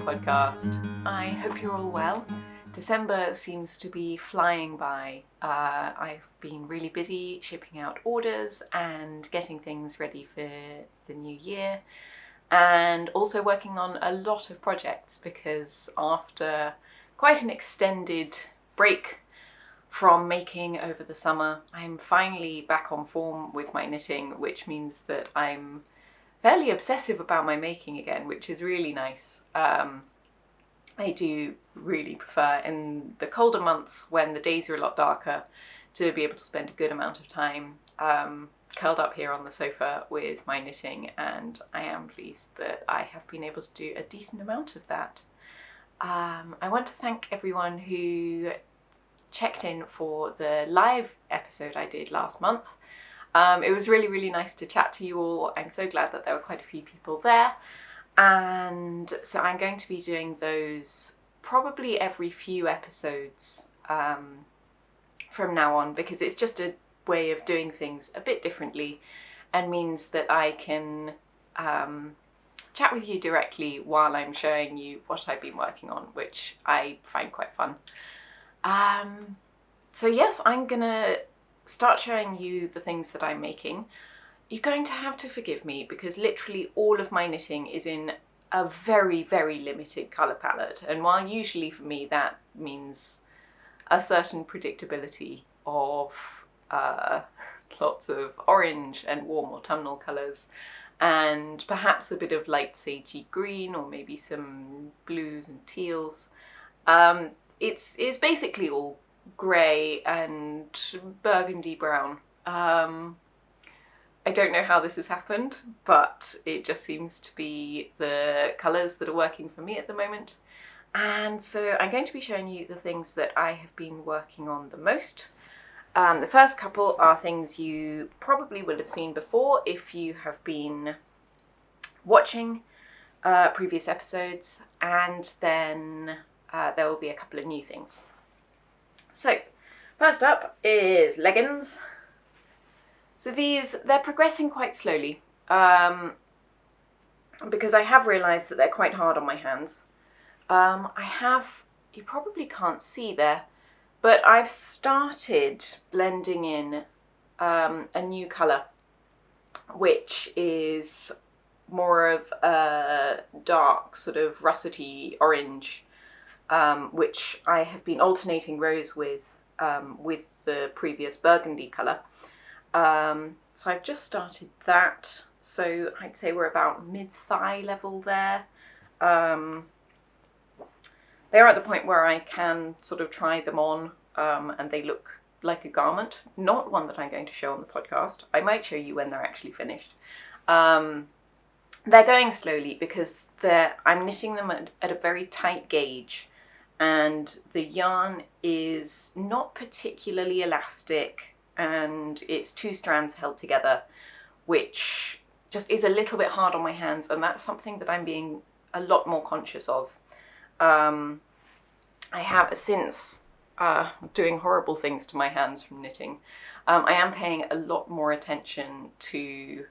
Podcast. I hope you're all well. December seems to be flying by. I've been really busy shipping out orders and getting things ready for the new year, and also working on a lot of projects because after quite an extended break from making over the summer, I'm finally back on form with my knitting, which means that I'm fairly obsessive about my making again, which is really nice. I do really prefer in the colder months when the days are a lot darker to be able to spend a good amount of time curled up here on the sofa with my knitting, and I am pleased that I have been able to do a decent amount of that. I want to thank everyone who checked in for the live episode I did last month. It was really nice to chat to you all. I'm so glad that there were quite a few people there. And so I'm going to be doing those probably every few episodes from now on, because it's just a way of doing things a bit differently and means that I can chat with you directly while I'm showing you what I've been working on, which I find quite fun. So yes, I'm gonna start showing you the things that I'm making. You're going to have to forgive me because literally all of my knitting is in a very limited colour palette, and while usually for me that means a certain predictability of lots of orange and warm autumnal colours and perhaps a bit of light sagey green or maybe some blues and teals, it's basically all grey and burgundy brown. I don't know how this has happened, but it just seems to be the colours that are working for me at the moment. And so I'm going to be showing you the things that I have been working on the most. The first couple are things you probably will have seen before if you have been watching previous episodes, and then there will be a couple of new things. So, first up is Leggings. So they're progressing quite slowly, because I have realised that they're quite hard on my hands. You probably can't see there, but I've started blending in a new colour, which is more of a dark sort of russety orange, which I have been alternating rose with the previous burgundy colour. So I've just started that, so I'd say we're about mid-thigh level there. They're at the point where I can sort of try them on, and they look like a garment, not one that I'm going to show on the podcast. I might show you when they're actually finished. They're going slowly because I'm knitting them at a very tight gauge, and the yarn is not particularly elastic, and it's two strands held together, which just is a little bit hard on my hands, and that's something that I'm being a lot more conscious of. I have, since doing horrible things to my hands from knitting, I am paying a lot more attention to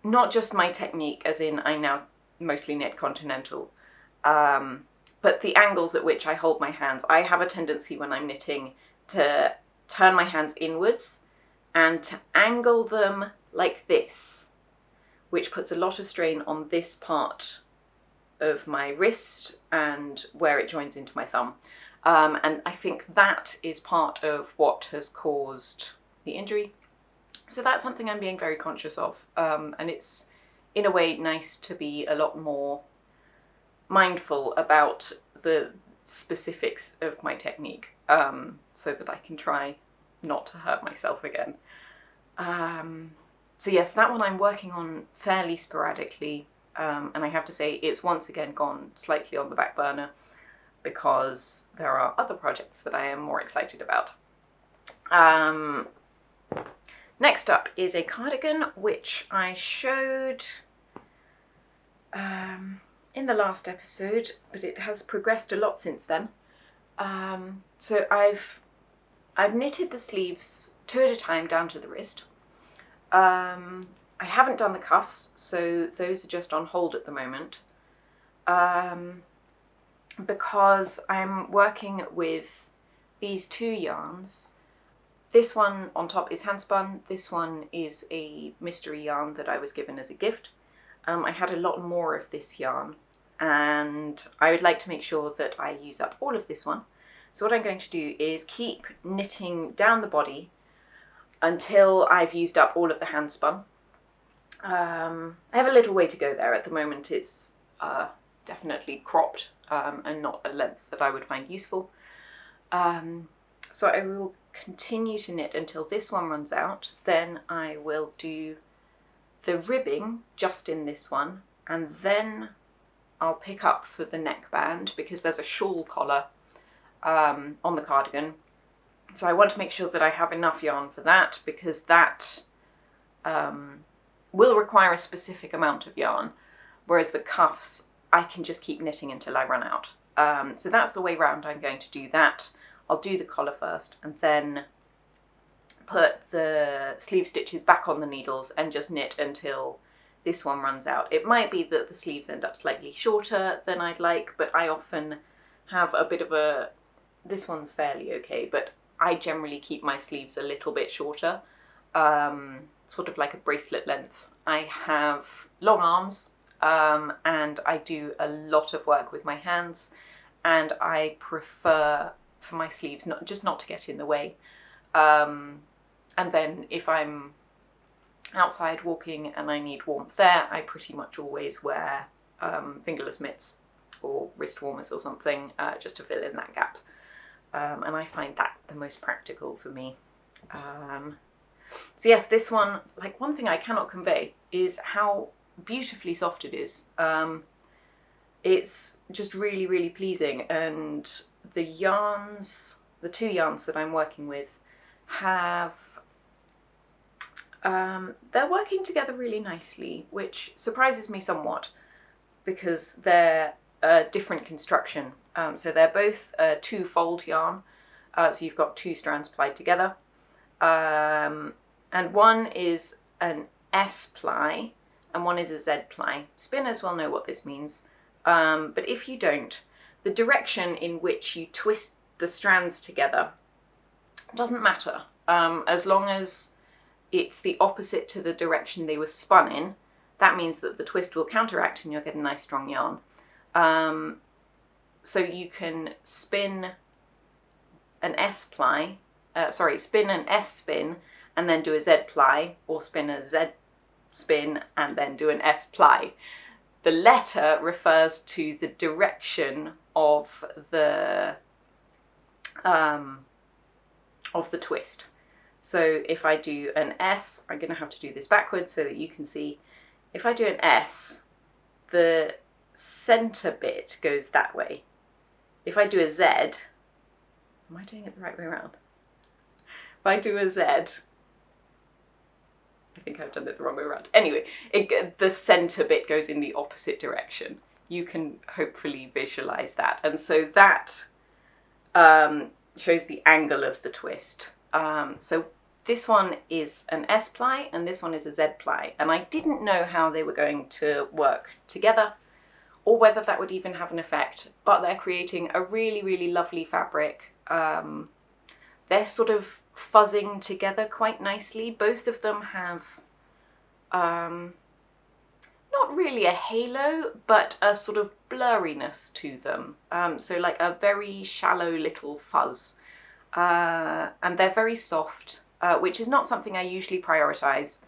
not just my technique, as in I now mostly knit continental, but the angles at which I hold my hands. I have a tendency when I'm knitting to turn my hands inwards and to angle them like this, which puts a lot of strain on this part of my wrist and where it joins into my thumb. And I think that is part of what has caused the injury. So that's something I'm being very conscious of. And it's, in a way, nice to be a lot more mindful about the specifics of my technique, so that I can try not to hurt myself again. So yes, that one I'm working on fairly sporadically, and I have to say it's once again gone slightly on the back burner because there are other projects that I am more excited about. Next up is a cardigan, which I showed in the last episode, but it has progressed a lot since then. So I've knitted the sleeves 2 at a time down to the wrist. I haven't done the cuffs, so those are just on hold at the moment. because I'm working with these two yarns. This one on top is handspun, this one is a mystery yarn that I was given as a gift. I had a lot more of this yarn, and I would like to make sure that I use up all of this one. So what I'm going to do is keep knitting down the body until I've used up all of the handspun. I have a little way to go there. At the moment it's definitely cropped and not a length that I would find useful. So I will continue to knit until this one runs out. Then I will do the ribbing just in this one, and then I'll pick up for the neckband because there's a shawl collar on the cardigan. So I want to make sure that I have enough yarn for that, because that will require a specific amount of yarn, whereas the cuffs I can just keep knitting until I run out. So that's the way round I'm going to do that. I'll do the collar first and then put the sleeve stitches back on the needles and just knit until this one runs out. It might be that the sleeves end up slightly shorter than I'd like, but I often have a bit of a... This one's fairly okay, but I generally keep my sleeves a little bit shorter, sort of like a bracelet length. I have long arms, and I do a lot of work with my hands, and I prefer for my sleeves not to get in the way. And then if I'm outside walking and I need warmth there, I pretty much always wear fingerless mitts or wrist warmers or something just to fill in that gap. And I find that the most practical for me. So yes, this one, like, one thing I cannot convey is how beautifully soft it is. It's just really, really pleasing, and the yarns, the two yarns that I'm working with, have they're working together really nicely, which surprises me somewhat because they're a different construction. So they're both two-fold yarn, so you've got two strands plied together, and one is an S ply and one is a Z ply. Spinners will know what this means, but if you don't, the direction in which you twist the strands together doesn't matter, as long as it's the opposite to the direction they were spun in. That means that the twist will counteract and you'll get a nice strong yarn. So you can spin an S ply, spin an S spin and then do a Z ply, or spin a Z spin and then do an S ply. The letter refers to the direction of the twist. So if I do an S, I'm going to have to do this backwards so that you can see. If I do an S, the center bit goes that way. If I do a Z, am I doing it the right way around? If I do a Z, I think I've done it the wrong way around. Anyway, the center bit goes in the opposite direction. You can hopefully visualize that. And so that shows the angle of the twist. So this one is an S ply and this one is a Z ply. And I didn't know how they were going to work together or whether that would even have an effect, but they're creating a really, really lovely fabric. They're sort of fuzzing together quite nicely. Both of them have not really a halo, but a sort of blurriness to them. So like a very shallow little fuzz. And they're very soft, which is not something I usually prioritise,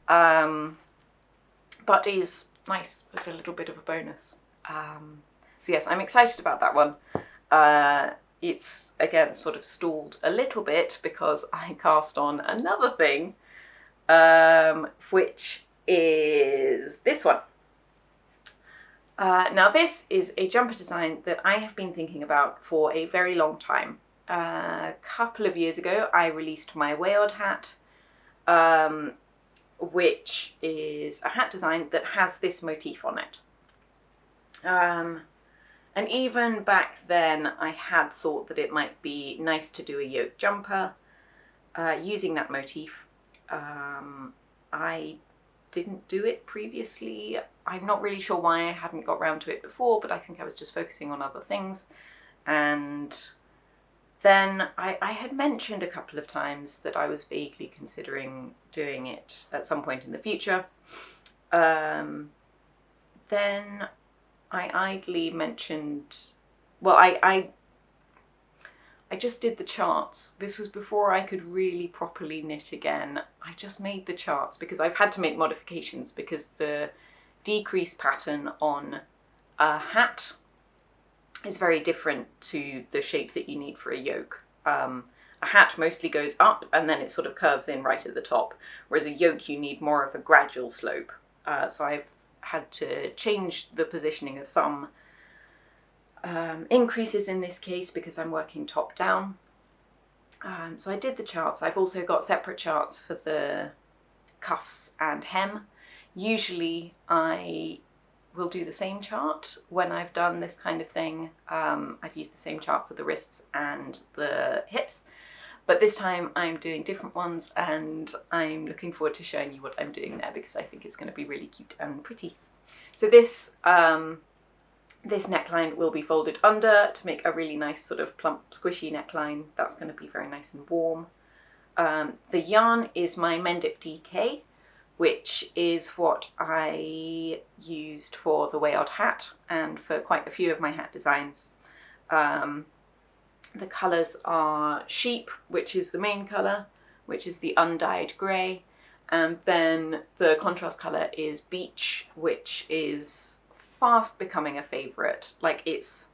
but is nice as a little bit of a bonus. So yes, I'm excited about that one. It's, again, sort of stalled a little bit because I cast on another thing, which is this one. Now this is a jumper design that I have been thinking about for a very long time. A couple of years ago I released my Way Odd hat, which is a hat design that has this motif on it. And even back then I had thought that it might be nice to do a yoke jumper using that motif. I didn't do it previously. I'm not really sure why I hadn't got round to it before, but I think I was just focusing on other things. And then I had mentioned a couple of times that I was vaguely considering doing it at some point in the future. Then I idly mentioned, well, I just did the charts. This was before I could really properly knit again. I just made the charts because I've had to make modifications because the decrease pattern on a hat is very different to the shape that you need for a yoke. A hat mostly goes up and then it sort of curves in right at the top, whereas a yoke you need more of a gradual slope. So I've had to change the positioning of some increases in this case because I'm working top down. So I did the charts. I've also got separate charts for the cuffs and hem. Usually I will do the same chart when I've done this kind of thing. I've used the same chart for the wrists and the hips, but this time I'm doing different ones and I'm looking forward to showing you what I'm doing there because I think it's going to be really cute and pretty. So this neckline will be folded under to make a really nice sort of plump squishy neckline. That's going to be very nice and warm. The yarn is my Mendip DK, which is what I used for the Way Odd hat and for quite a few of my hat designs. The colours are Sheep, which is the main colour, which is the undyed grey, and then the contrast colour is Beach, which is fast becoming a favourite. Like it's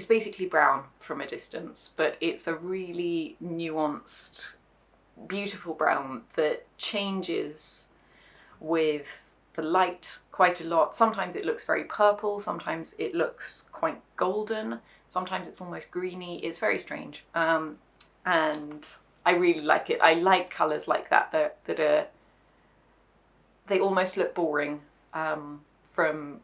basically brown from a distance, but it's a really nuanced, beautiful brown that changes with the light quite a lot. Sometimes it looks very purple, sometimes it looks quite golden, sometimes it's almost greeny. It's very strange, and I really like it. I like colours like that they almost look boring from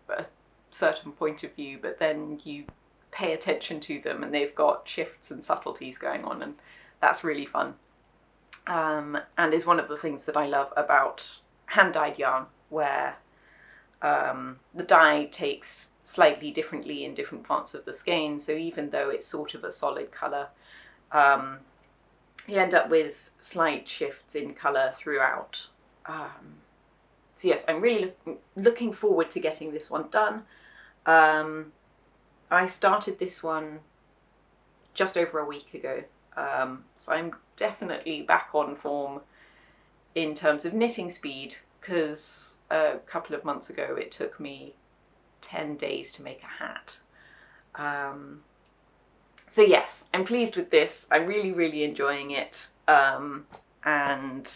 a certain point of view, but then you pay attention to them and they've got shifts and subtleties going on, and that's really fun. And is one of the things that I love about hand-dyed yarn, where the dye takes slightly differently in different parts of the skein, so even though it's sort of a solid colour, you end up with slight shifts in colour throughout. So yes, I'm really looking forward to getting this one done. I started this one just over a week ago, so I'm definitely back on form in terms of knitting speed, because a couple of months ago it took me 10 days to make a hat. So yes, I'm pleased with this. I'm really enjoying it, and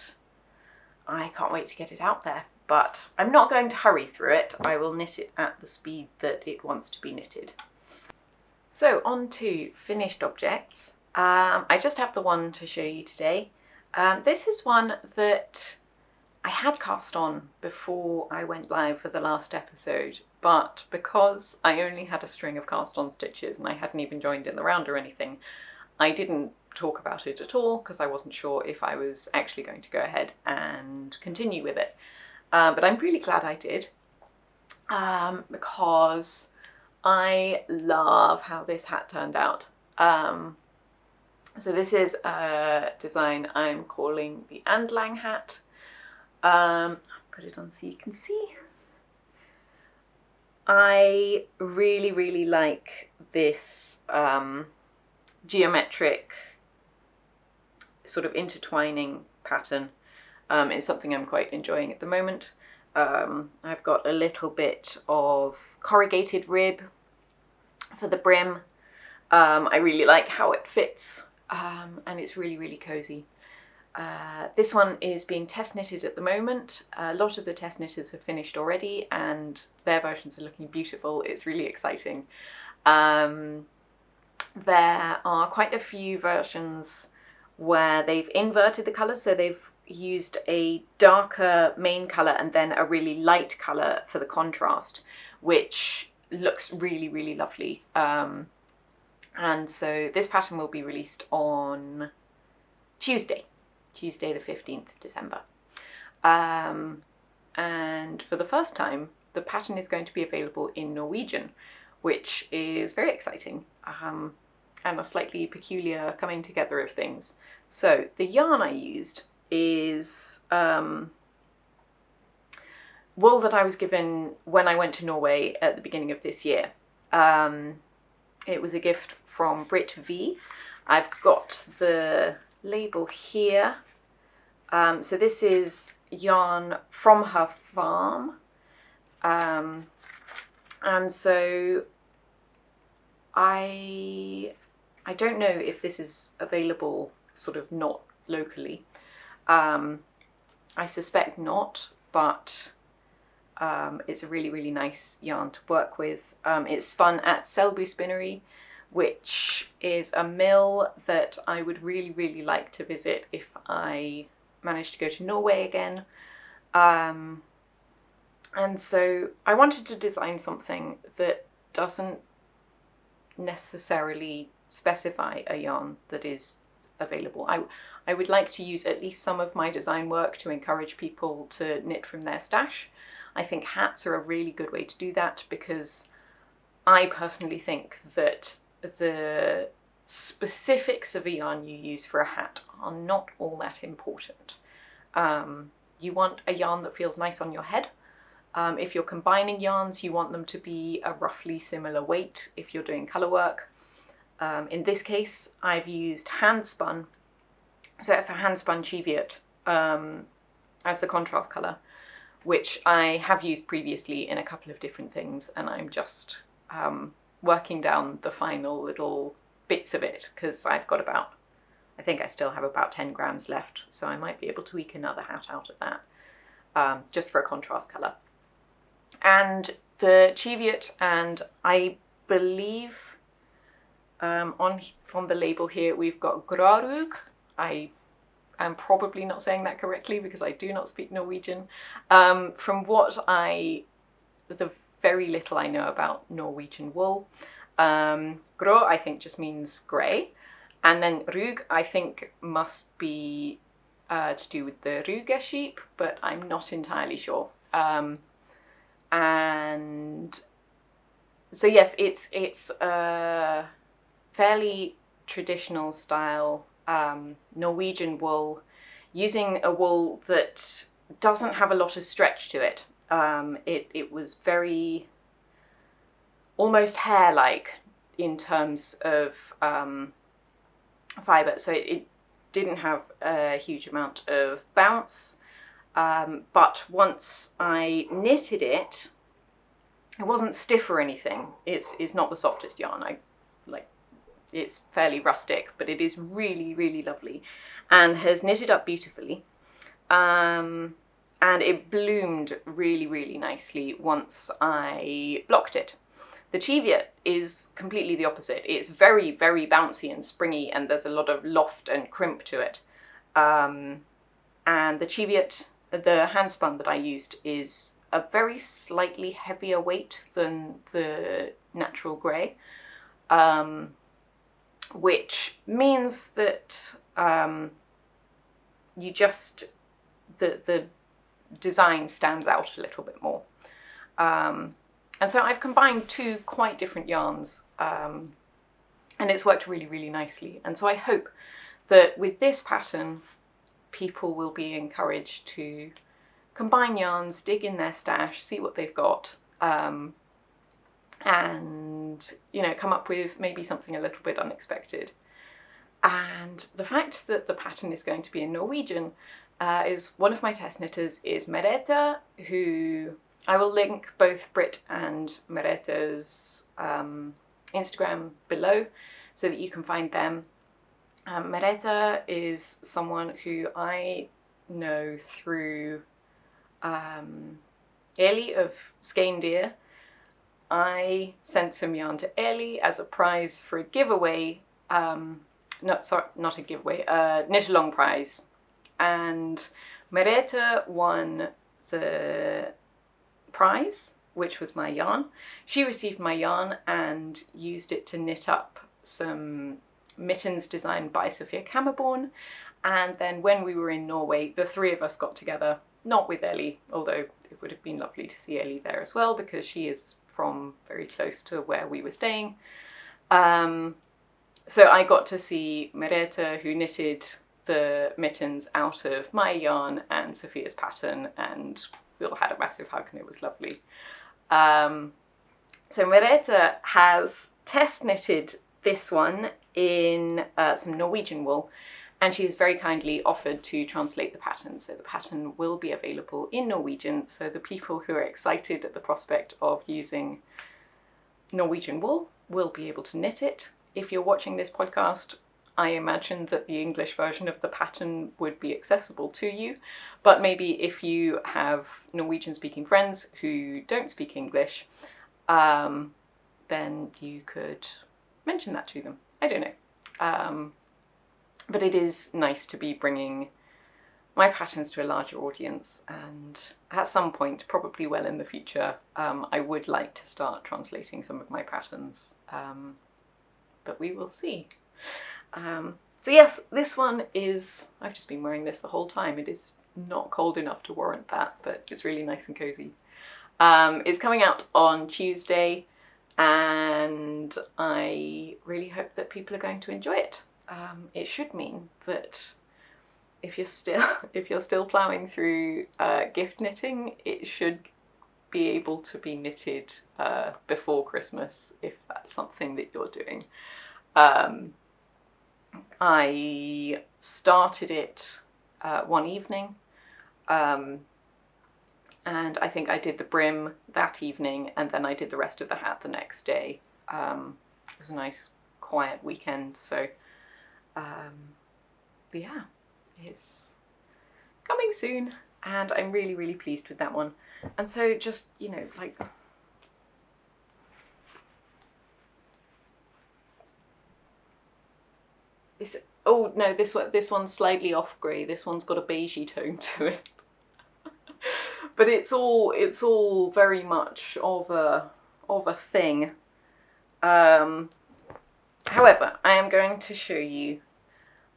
I can't wait to get it out there. But I'm not going to hurry through it. I will knit it at the speed that it wants to be knitted. So on to finished objects. I just have the one to show you today. This is one that I had cast on before I went live for the last episode, but because I only had a string of cast on stitches and I hadn't even joined in the round or anything, I didn't talk about it at all because I wasn't sure if I was actually going to go ahead and continue with it. But I'm really glad I did, because I love how this hat turned out. So this is a design I'm calling the Andlang hat. I'll put it on so you can see. I really like this geometric sort of intertwining pattern. It's something I'm quite enjoying at the moment. I've got a little bit of corrugated rib for the brim. I really like how it fits, and it's really cozy. This one is being test knitted at the moment. A lot of the test knitters have finished already and their versions are looking beautiful. It's really exciting. There are quite a few versions where they've inverted the colours, so they've used a darker main colour and then a really light colour for the contrast, which looks really lovely. And so this pattern will be released on Tuesday the 15th of December. And for the first time, the pattern is going to be available in Norwegian, which is very exciting, and a slightly peculiar coming together of things. So the yarn I used is wool that I was given when I went to Norway at the beginning of this year. It was a gift from Brit V. I've got the label here. So this is yarn from her farm. And so I don't know if this is available sort of not locally. I suspect not, but it's a really, really nice yarn to work with. It's spun at Selby Spinnery, which is a mill that I would really, really like to visit if I manage to go to Norway again. And so I wanted to design something that doesn't necessarily specify a yarn that is available. I would like to use at least some of my design work to encourage people to knit from their stash. I think hats are a really good way to do that, because I personally think that the specifics of a yarn you use for a hat are not all that important. You want a yarn that feels nice on your head. If you're combining yarns, you want them to be a roughly similar weight if you're doing colour work. In this case, I've used hand spun, so it's a hand spun Cheviot as the contrast colour, which I have used previously in a couple of different things, and I'm just working down the final little bits of it, because I've got about, I think I still have about 10 grams left, so I might be able to eke another hat out of that, just for a contrast colour. And the Cheviot, and I believe on the label here we've got Grarug. I am probably not saying that correctly because I do not speak Norwegian. From the very little I know about Norwegian wool, grå I think just means grey, and then rug I think must be to do with the Ruga sheep, but I'm not entirely sure. And so yes, it's a fairly traditional style Norwegian wool, using a wool that doesn't have a lot of stretch to it. It was very almost hair-like in terms of fibre, so it didn't have a huge amount of bounce. But once I knitted it, it wasn't stiff or anything. It's not the softest yarn. It's fairly rustic, but it is really, really lovely, and has knitted up beautifully. And it bloomed really, really nicely once I blocked it. The Cheviot is completely the opposite. It's very, very bouncy and springy, and there's a lot of loft and crimp to it. And the Cheviot, the handspun that I used, is a very slightly heavier weight than the natural grey, which means that the design stands out a little bit more. And so I've combined two quite different yarns, and it's worked really, really nicely. And so I hope that with this pattern, people will be encouraged to combine yarns, dig in their stash, see what they've got, and come up with maybe something a little bit unexpected. And the fact that the pattern is going to be in Norwegian is one of my test knitters is Merete, who I will link both Brit and Merete's Instagram below so that you can find them. Merete is someone who I know through Eli of Skein Ties. I sent some yarn to Eli as a prize for a giveaway, not a giveaway, a knit-along prize. And Merete won the prize, which was my yarn. She received my yarn and used it to knit up some mittens designed by Sophia Kammerborn. And then when we were in Norway, the three of us got together not with Ellie, although it would have been lovely to see Ellie there as well, because she is from very close to where we were staying. So I got to see Merete, who knitted the mittens out of my yarn and Sophia's pattern, and we all had a massive hug and it was lovely. So Merete has test knitted this one in some Norwegian wool, and she has very kindly offered to translate the pattern. So the pattern will be available in Norwegian, so the people who are excited at the prospect of using Norwegian wool will be able to knit it. If you're watching this podcast, I imagine that the English version of the pattern would be accessible to you, but maybe if you have Norwegian speaking friends who don't speak English, then you could mention that to them. I don't know. But it is nice to be bringing my patterns to a larger audience, and at some point, probably well in the future, I would like to start translating some of my patterns, but we will see. So yes, this one is, I've just been wearing this the whole time. It is not cold enough to warrant that, but it's really nice and cozy. It's coming out on Tuesday, and I really hope that people are going to enjoy it. It should mean that if you're still ploughing through gift knitting, it should be able to be knitted before Christmas, if that's something that you're doing. I started it one evening, and I think I did the brim that evening, and then I did the rest of the hat the next day. It was a nice quiet weekend, so yeah, it's coming soon, and I'm really, really pleased with that one. And so just, you know, like, this, oh no, this one's slightly off grey. This one's got a beigey tone to it. But it's all very much of a thing. However, I am going to show you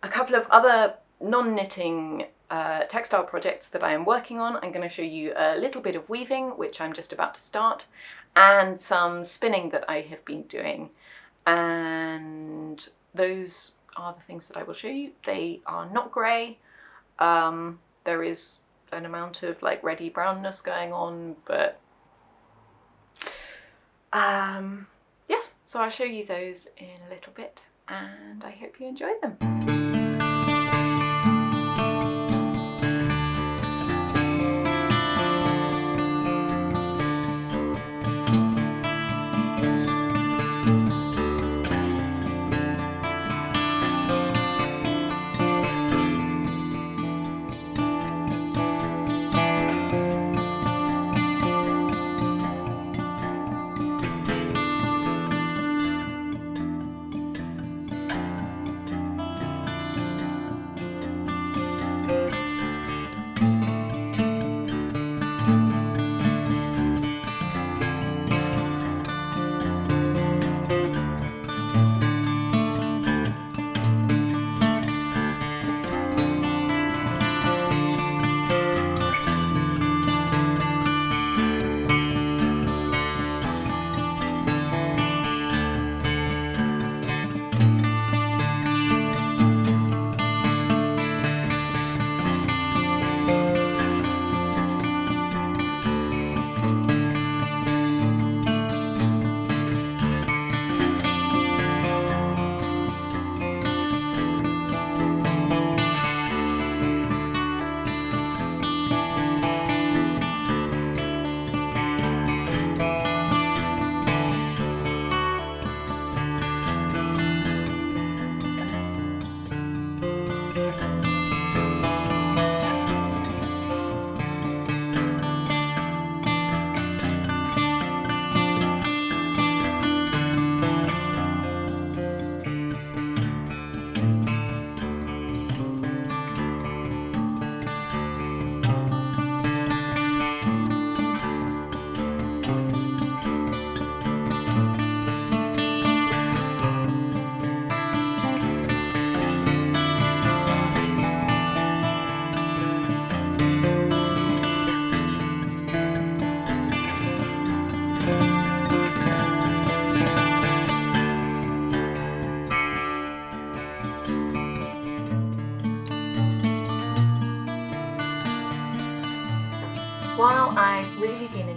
a couple of other non-knitting textile projects that I am working on. I'm going to show you a little bit of weaving, which I'm just about to start, and some spinning that I have been doing. And those are the things that I will show you. They are not grey. There is an amount of like reddy brownness going on, but yes, so I'll show you those in a little bit, and I hope you enjoy them.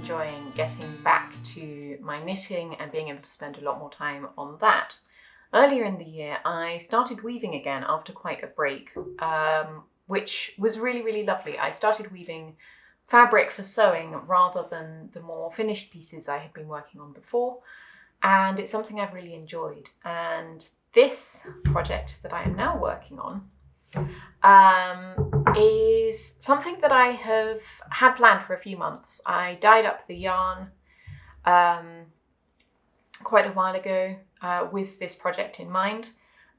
enjoying getting back to my knitting and being able to spend a lot more time on that. Earlier in the year, I started weaving again after quite a break, which was really, really lovely. I started weaving fabric for sewing rather than the more finished pieces I had been working on before, and it's something I've really enjoyed. And this project that I am now working on is something that I have had planned for a few months. I dyed up the yarn quite a while ago with this project in mind,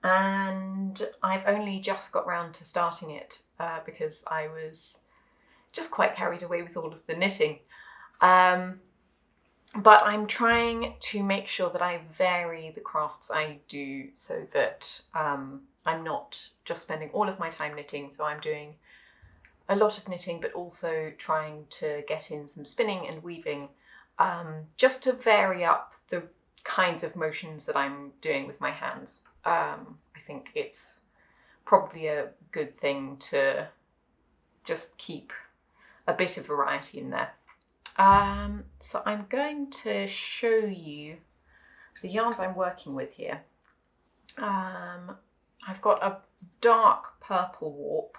and I've only just got round to starting it because I was just quite carried away with all of the knitting. But I'm trying to make sure that I vary the crafts I do so that I'm not just spending all of my time knitting. So I'm doing a lot of knitting, but also trying to get in some spinning and weaving, just to vary up the kinds of motions that I'm doing with my hands. I think it's probably a good thing to just keep a bit of variety in there. So I'm going to show you the yarns I'm working with here. I've got a dark purple warp,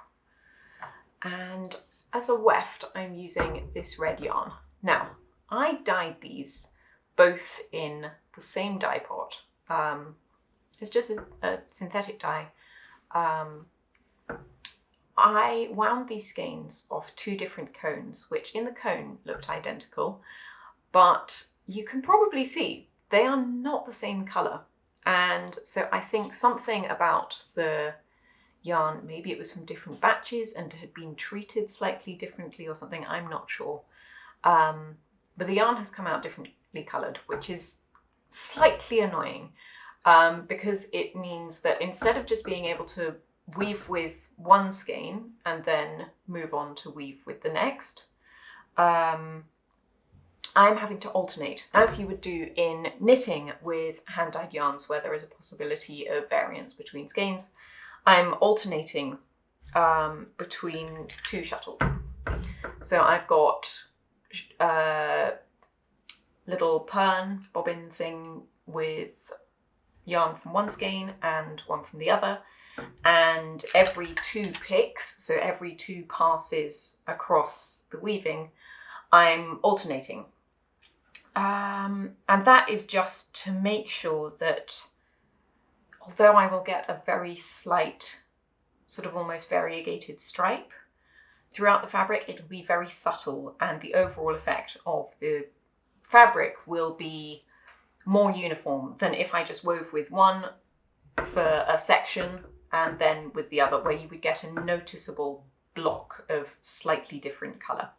and as a weft I'm using this red yarn. Now, I dyed these both in the same dye pot. It's just a synthetic dye. I wound these skeins off two different cones, which in the cone looked identical, but you can probably see they are not the same colour. And so I think something about the yarn, maybe it was from different batches and had been treated slightly differently or something, I'm not sure. But the yarn has come out differently coloured, which is slightly annoying because it means that instead of just being able to weave with one skein and then move on to weave with the next, I'm having to alternate, as you would do in knitting with hand-dyed yarns where there is a possibility of variance between skeins. I'm alternating between two shuttles. So I've got a little pern bobbin thing with yarn from one skein and one from the other, and every two picks, so every two passes across the weaving, I'm alternating. And that is just to make sure that although I will get a very slight, sort of almost variegated stripe throughout the fabric, it will be very subtle, and the overall effect of the fabric will be more uniform than if I just wove with one for a section and then with the other, where you would get a noticeable block of slightly different colour.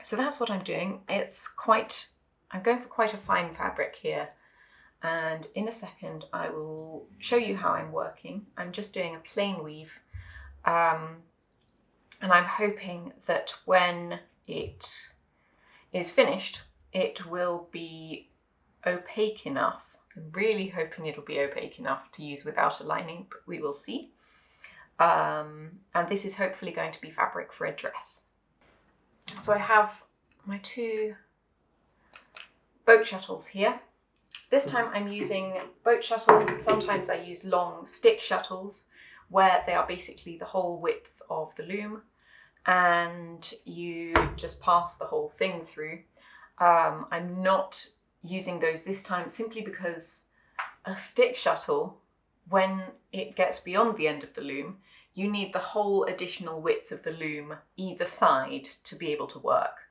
So that's what I'm doing. I'm going for quite a fine fabric here, and in a second I will show you how I'm working. I'm just doing a plain weave, and I'm hoping that when it is finished it will be opaque enough. I'm really hoping it'll be opaque enough to use without a lining, but we will see. And this is hopefully going to be fabric for a dress. So I have my two boat shuttles here. This time I'm using boat shuttles. Sometimes I use long stick shuttles where they are basically the whole width of the loom and you just pass the whole thing through. I'm not using those this time simply because a stick shuttle, when it gets beyond the end of the loom, you need the whole additional width of the loom either side to be able to work.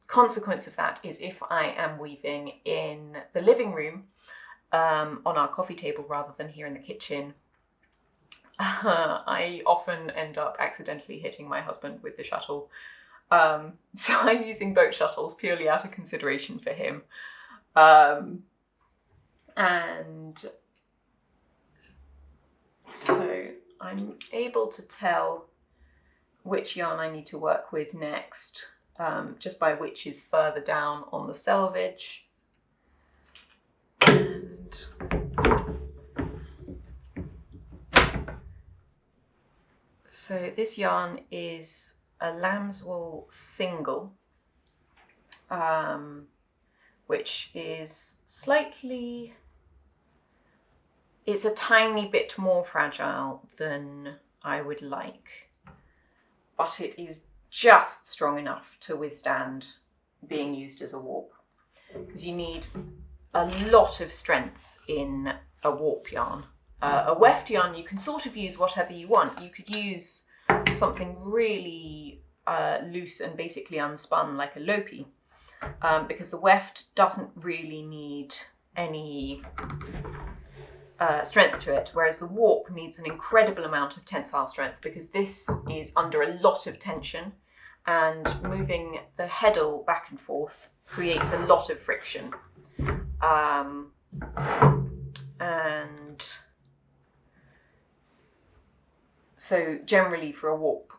Consequence of that is if I am weaving in the living room on our coffee table rather than here in the kitchen, I often end up accidentally hitting my husband with the shuttle. So I'm using boat shuttles purely out of consideration for him. And so I'm able to tell which yarn I need to work with next, just by which is further down on the selvage. And so this yarn is a lamb's wool single, which is it's a tiny bit more fragile than I would like, but it is just strong enough to withstand being used as a warp, because you need a lot of strength in a warp yarn. A weft yarn, you can sort of use whatever you want. You could use something really loose and basically unspun, like a lopi, because the weft doesn't really need any strength to it, whereas the warp needs an incredible amount of tensile strength, because this is under a lot of tension, and moving the heddle back and forth creates a lot of friction. And so generally for a warp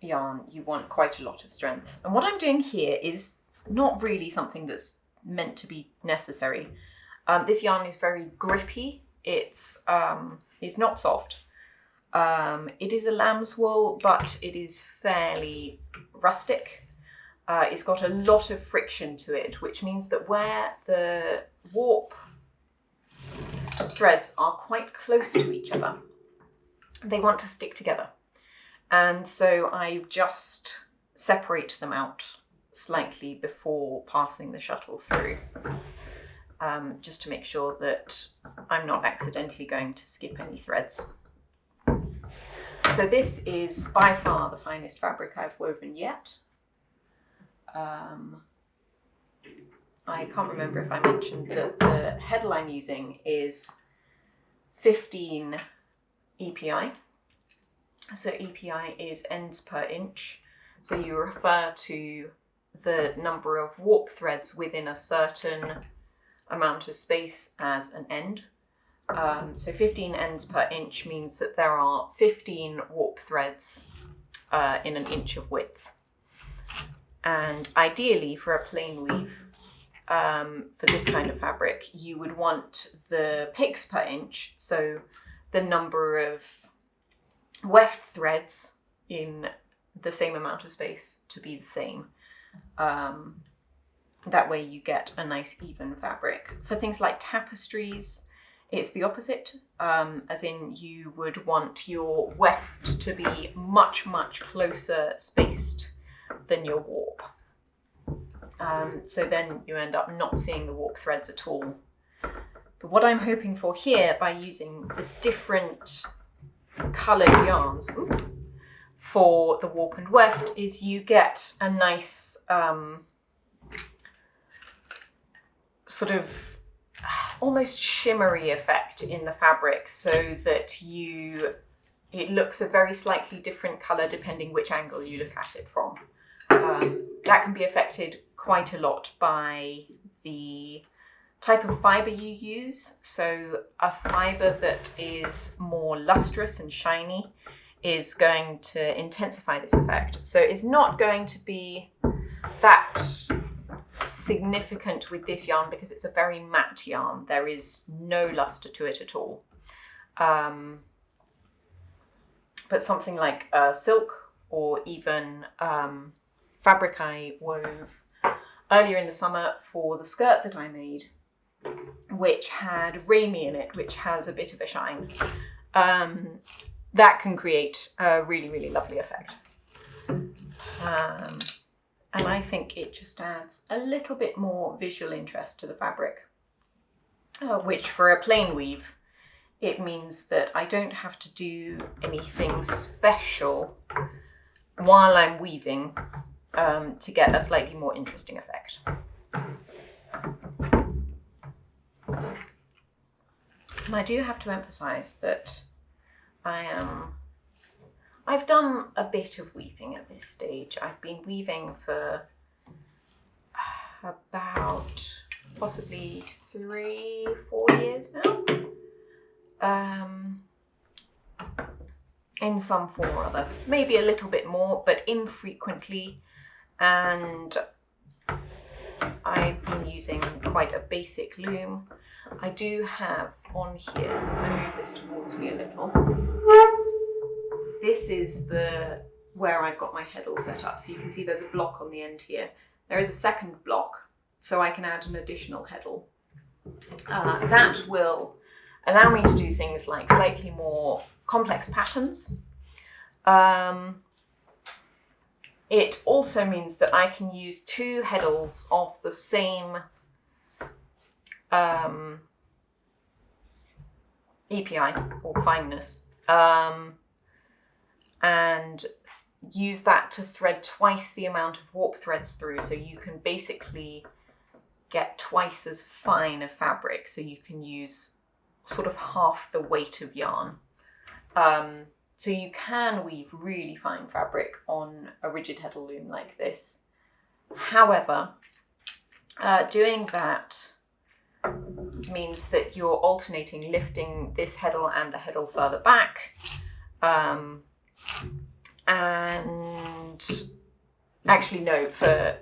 yarn, you want quite a lot of strength. And what I'm doing here is not really something that's meant to be necessary. This yarn is very grippy. It's not soft. It is a lamb's wool, but it is fairly rustic. It's got a lot of friction to it, which means that where the warp threads are quite close to each other, they want to stick together. And so I just separate them out slightly before passing the shuttle through, just to make sure that I'm not accidentally going to skip any threads. So this is by far the finest fabric I've woven yet. I can't remember if I mentioned that the heddle I'm using is 15 EPI. So EPI is ends per inch. So you refer to the number of warp threads within a certain amount of space as an end. So 15 ends per inch means that there are 15 warp threads in an inch of width. And ideally for a plain weave, for this kind of fabric, you would want the picks per inch, so the number of weft threads in the same amount of space, to be the same. That way you get a nice even fabric. For things like tapestries, it's the opposite, as in you would want your weft to be much, much closer spaced than your warp. So then you end up not seeing the warp threads at all. But what I'm hoping for here, by using the different coloured yarns for the warp and weft, is you get a nice sort of almost shimmery effect in the fabric, so that it looks a very slightly different colour depending which angle you look at it from. That can be affected quite a lot by the type of fibre you use. So a fibre that is more lustrous and shiny is going to intensify this effect. So it's not going to be that significant with this yarn because it's a very matte yarn. There is no luster to it at all. But something like silk, or even fabric I wove earlier in the summer for the skirt that I made, which had Rami in it, which has a bit of a shine, that can create a really, really lovely effect. And I think it just adds a little bit more visual interest to the fabric, which for a plain weave, it means that I don't have to do anything special while I'm weaving to get a slightly more interesting effect. And I do have to emphasize that I've done a bit of weaving at this stage. I've been weaving for about possibly 3-4 years now, in some form or other. Maybe a little bit more, but infrequently. And I've been using quite a basic loom. I do have on here, I'm going to move this towards me a little. This is the where I've got my heddle set up. So you can see there's a block on the end here. There is a second block, so I can add an additional heddle. That will allow me to do things like slightly more complex patterns. It also means that I can use 2 heddles of the same EPI or fineness, and use that to thread twice the amount of warp threads through, so you can basically get twice as fine a fabric, so you can use sort of half the weight of yarn. So you can weave really fine fabric on a rigid heddle loom like this. However, doing that means that you're alternating lifting this heddle and the heddle further back, and actually no, for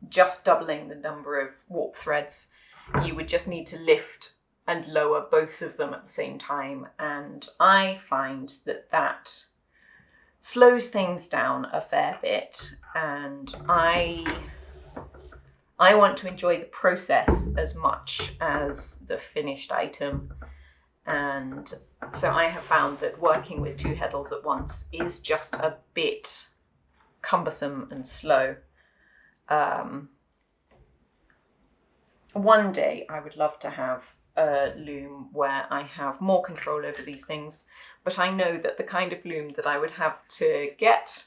just doubling the number of warp threads, you would just need to lift and lower both of them at the same time, and I find that that slows things down a fair bit, and I want to enjoy the process as much as the finished item, and so I have found that working with 2 heddles at once is just a bit cumbersome and slow. One day I would love to have a loom where I have more control over these things, but I know that the kind of loom that I would have to get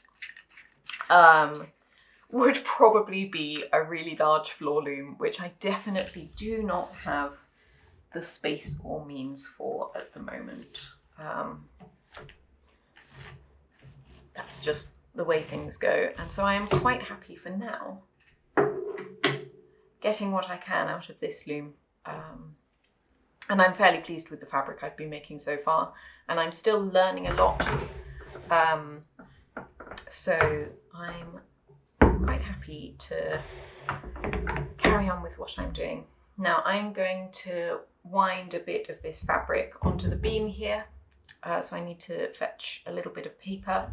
would probably be a really large floor loom, which I definitely do not have the space or means for at the moment. That's just the way things go, and so I am quite happy for now getting what I can out of this loom. And I'm fairly pleased with the fabric I've been making so far, and I'm still learning a lot. So I'm quite happy to carry on with what I'm doing. Now I'm going to wind a bit of this fabric onto the beam here. So I need to fetch a little bit of paper,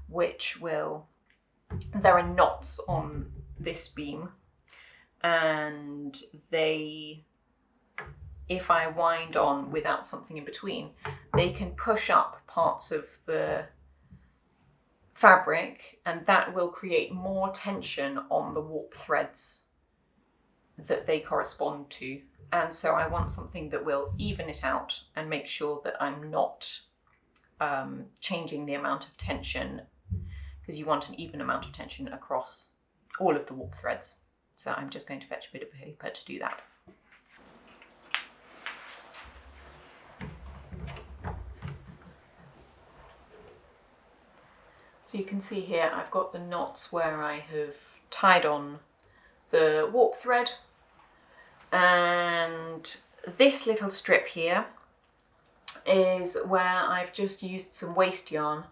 which will, there are knots on this beam, and they, if I wind on without something in between, they can push up parts of the fabric, and that will create more tension on the warp threads that they correspond to. And so I want something that will even it out and make sure that I'm not changing the amount of tension, because you want an even amount of tension across all of the warp threads. So I'm just going to fetch a bit of paper to do that. So you can see here I've got the knots where I have tied on the warp thread, and this little strip here is where I've just used some waste yarn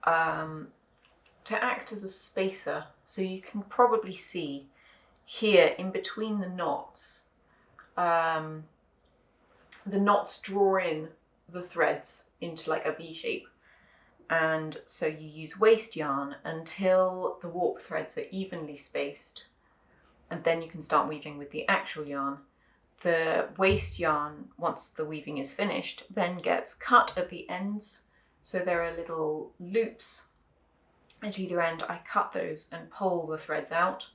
to act as a spacer. So you can probably see here in between the knots draw in the threads into like a V shape. And so you use waste yarn until the warp threads are evenly spaced, and then you can start weaving with the actual yarn. The waste yarn, once the weaving is finished, then gets cut at the ends. So there are little loops at either end. I cut those and pull the threads out.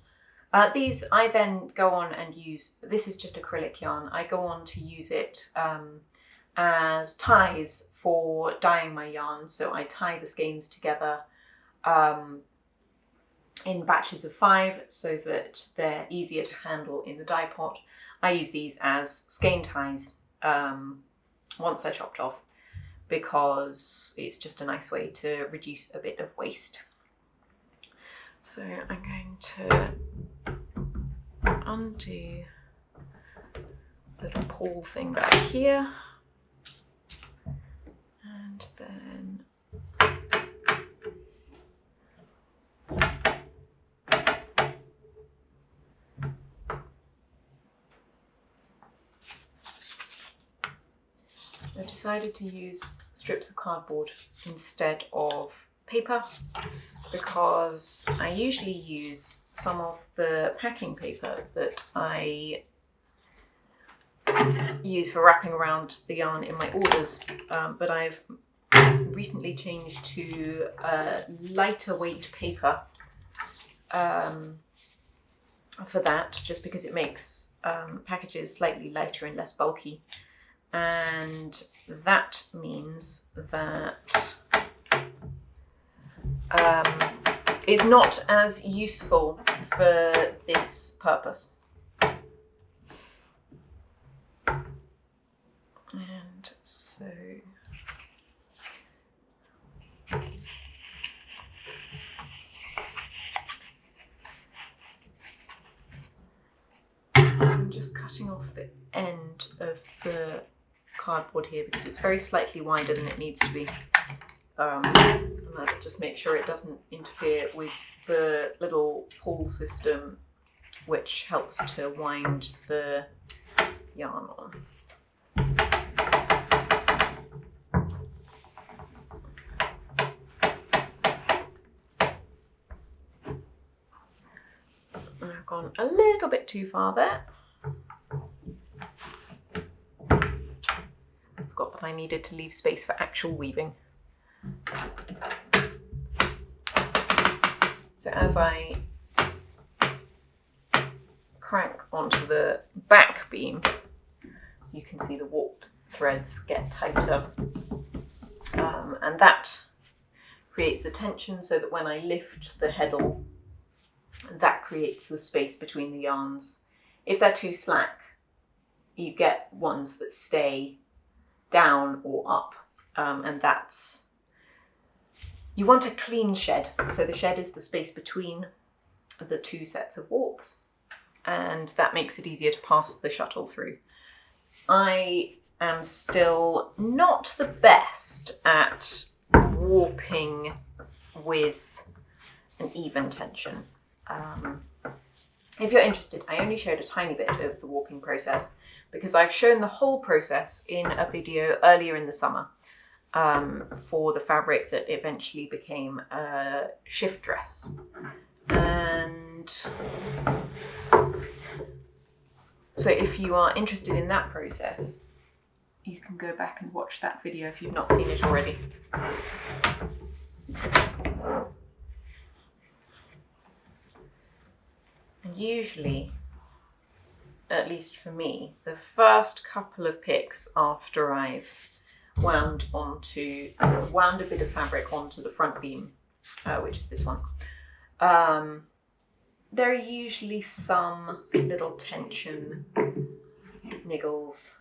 These I then go on and use, this is just acrylic yarn, I go on to use it as ties for dyeing my yarn. So I tie the skeins together in batches of 5 so that they're easier to handle in the dye pot. I use these as skein ties once they're chopped off, because it's just a nice way to reduce a bit of waste. So I'm going to undo the little pawl thing back here, and then I decided to use strips of cardboard instead of paper, because I usually use some of the packing paper that I use for wrapping around the yarn in my orders, but I've recently changed to lighter weight paper for that, just because it makes packages slightly lighter and less bulky, and that means that it's not as useful for this purpose. And so I'm just cutting off the end of the cardboard here because it's very slightly wider than it needs to be. And that'll just make sure it doesn't interfere with the little pull system, which helps to wind the yarn on. I've gone a little bit too far there. I forgot that I needed to leave space for actual weaving. So as I crank onto the back beam, you can see the warp threads get tighter, and that creates the tension so that when I lift the heddle, that creates the space between the yarns. If they're too slack, you get ones that stay down or up, and that's, you want a clean shed. So the shed is the space between the two sets of warps, and that makes it easier to pass the shuttle through. I am still not the best at warping with an even tension. If you're interested, I only showed a tiny bit of the warping process because I've shown the whole process in a video earlier in the summer for the fabric that eventually became a shift dress. And so if you are interested in that process, you can go back and watch that video if you've not seen it already. And usually, at least for me, the first couple of picks after I've wound a bit of fabric onto the front beam, which is this one, there are usually some little tension niggles.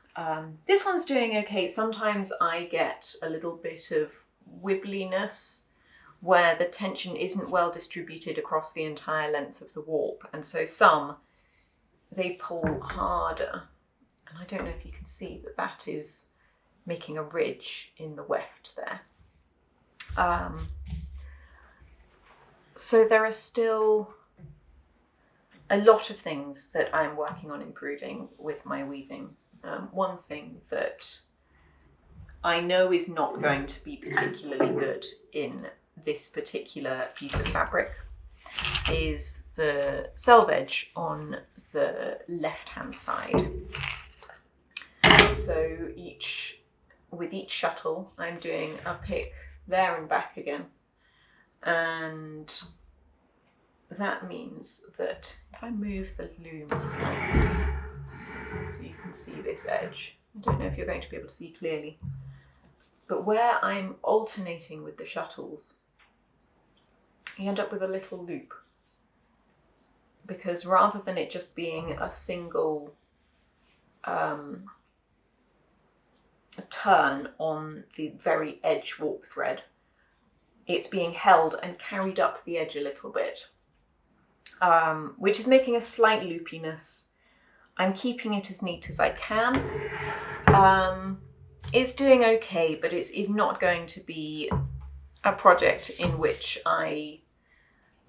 This one's doing okay. Sometimes I get a little bit of wibbliness where the tension isn't well distributed across the entire length of the warp, and so some, they pull harder, and I don't know if you can see that that is making a ridge in the weft there. So there are still a lot of things that I'm working on improving with my weaving. One thing that I know is not going to be particularly good in this particular piece of fabric is the selvage on the left-hand side. So with each shuttle, I'm doing a pick there and back again. And that means that if I move the loom slightly, so you can see this edge, I don't know if you're going to be able to see clearly, but where I'm alternating with the shuttles, you end up with a little loop, because rather than it just being a single a turn on the very edge warp thread, it's being held and carried up the edge a little bit, which is making a slight loopiness. I'm keeping it as neat as I can. It's doing okay, but it's not going to be a project in which I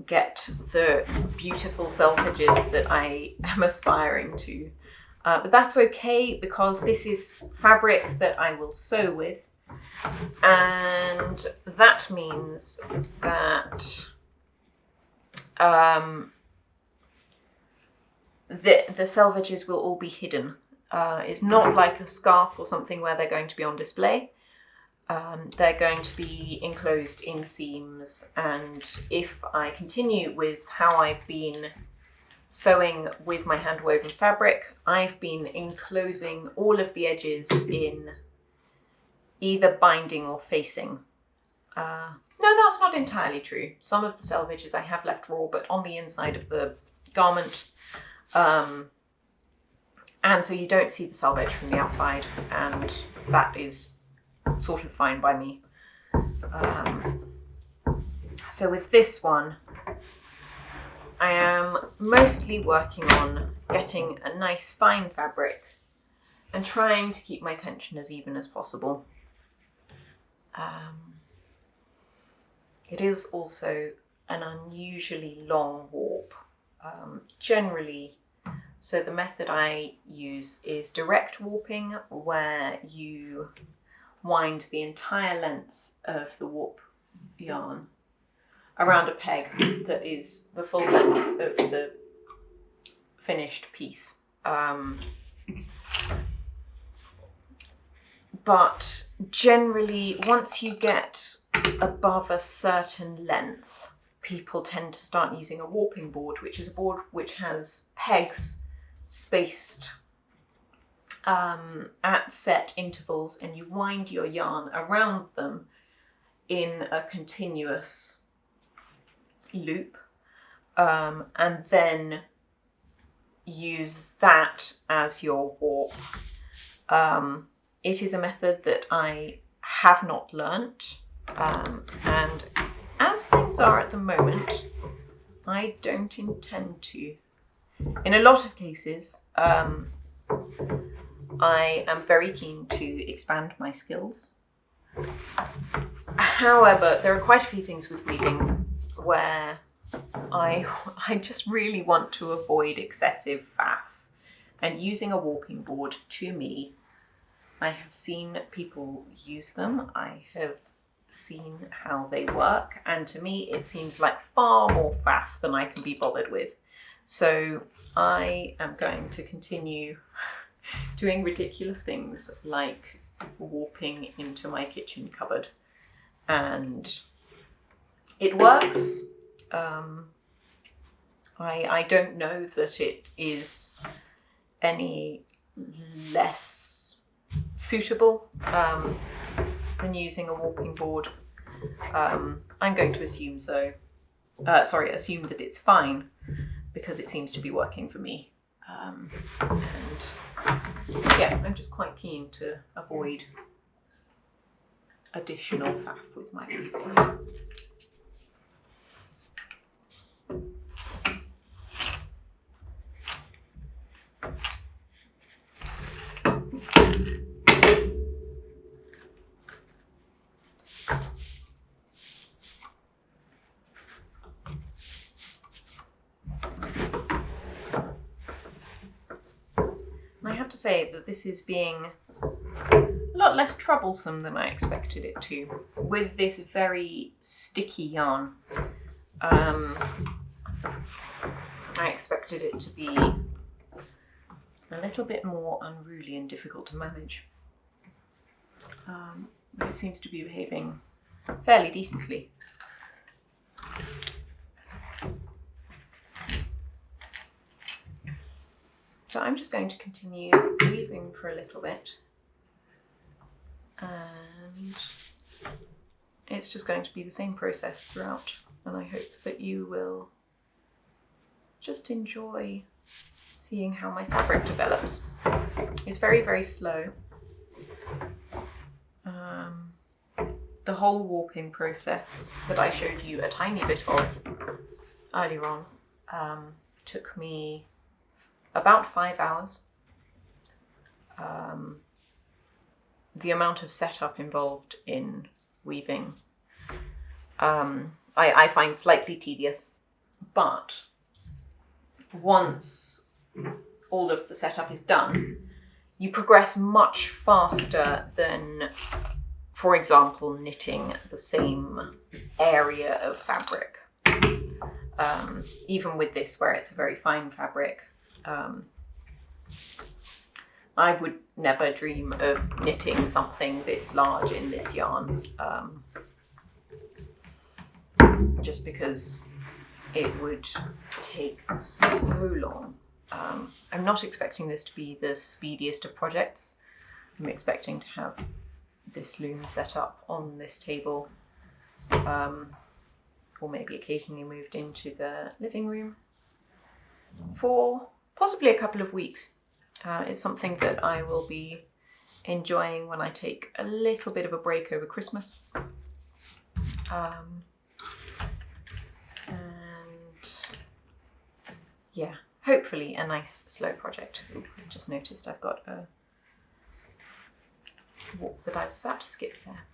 get the beautiful selvages that I am aspiring to. But that's okay, because this is fabric that I will sew with, And that means that the selvages will all be hidden. It's not like a scarf or something where they're going to be on display. They're going to be enclosed in seams, and if I continue with how I've been sewing with my hand-woven fabric, I've been enclosing all of the edges in either binding or facing. No, that's not entirely true. Some of the selvages I have left raw, but on the inside of the garment. And so you don't see the selvage from the outside, and that is sort of fine by me. So with this one, I am mostly working on getting a nice fine fabric and trying to keep my tension as even as possible. It is also an unusually long warp. Generally, so the method I use is direct warping, where you wind the entire length of the warp yarn around a peg that is the full length of the finished piece. But generally, once you get above a certain length, people tend to start using a warping board, which is a board which has pegs spaced at set intervals, and you wind your yarn around them in a continuous loop, and then use that as your warp. It is a method that I have not learnt, and as things are at the moment, I don't intend to. In a lot of cases, I am very keen to expand my skills. However, there are quite a few things with weaving where I just really want to avoid excessive faff. And using a warping board, to me, I have seen people use them. I have seen how they work, and to me it seems like far more faff than I can be bothered with. So I am going to continue doing ridiculous things like warping into my kitchen cupboard, and it works. I don't know that it is any less suitable than using a warping board. I'm going to assume so. Assume that it's fine, because it seems to be working for me. And yeah, I'm just quite keen to avoid additional faff with my weaving. Say that this is being a lot less troublesome than I expected it to, with this very sticky yarn. I expected it to be a little bit more unruly and difficult to manage, but it seems to be behaving fairly decently. So I'm just going to continue weaving for a little bit, and it's just going to be the same process throughout, and I hope that you will just enjoy seeing how my fabric develops. It's very, very slow. The whole warping process that I showed you a tiny bit of earlier on took me about 5 hours. The amount of setup involved in weaving I find slightly tedious, but once all of the setup is done, you progress much faster than for example, knitting the same area of fabric. Even with this, where it's a very fine fabric, I would never dream of knitting something this large in this yarn, just because it would take so long. I'm not expecting this to be the speediest of projects. I'm expecting to have this loom set up on this table, or maybe occasionally moved into the living room for possibly a couple of weeks. It's something that I will be enjoying when I take a little bit of a break over Christmas. And yeah, hopefully a nice slow project. Ooh, I've just noticed I've got a warp that I was about to skip there.